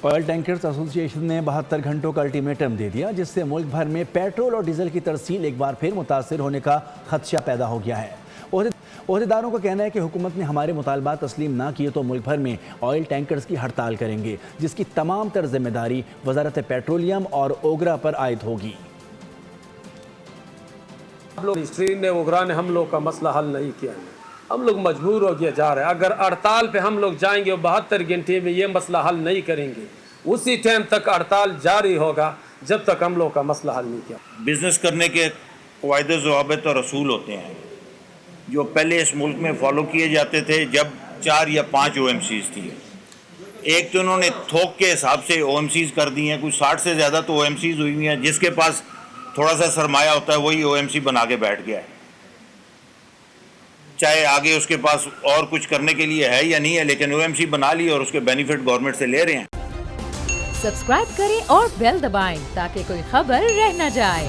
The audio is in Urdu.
آئل ٹینکرز ایسوسی ایشن نے 72 گھنٹوں کا الٹیمیٹم دے دیا، جس سے ملک بھر میں پیٹرول اور ڈیزل کی ترسیل ایک بار پھر متاثر ہونے کا خدشہ پیدا ہو گیا ہے۔ عہدیداروں کا کہنا ہے کہ حکومت نے ہمارے مطالبات تسلیم نہ کیے تو ملک بھر میں آئل ٹینکرز کی ہڑتال کریں گے، جس کی تمام تر ذمہ داری وزارت پیٹرولیم اور اوگرا پر عائد ہوگی۔ اوگرا نے ہم لوگ کا مسئلہ حل نہیں کیا، ہم لوگ مجبور ہو گیا جا رہے ہیں۔ اگر ہڑتال پہ ہم لوگ جائیں گے اور 72 گھنٹے میں یہ مسئلہ حل نہیں کریں گے، اسی ٹائم تک ہڑتال جاری ہوگا جب تک ہم لوگ کا مسئلہ حل نہیں کیا۔ بزنس کرنے کے قواعد و ضوابط اور اصول ہوتے ہیں جو پہلے اس ملک میں فالو کیے جاتے تھے جب 4 یا 5 او ایم سیز تھی۔ ایک تو انہوں نے تھوک کے حساب سے او ایم سیز کر دی ہیں، کچھ 60 سے زیادہ تو او ایم سیز ہوئی ہوئی ہیں، جس کے پاس تھوڑا سا سرمایہ ہوتا ہے وہی او ایم سی بنا کے بیٹھ گیا ہے، چاہے آگے اس کے پاس اور کچھ کرنے کے لیے ہے یا نہیں ہے، لیکن او ایم سی بنا لی اور اس کے بینیفٹ گورنمنٹ سے لے رہے ہیں۔ سبسکرائب کریں اور بیل دبائیں تاکہ کوئی خبر رہ نہ جائے۔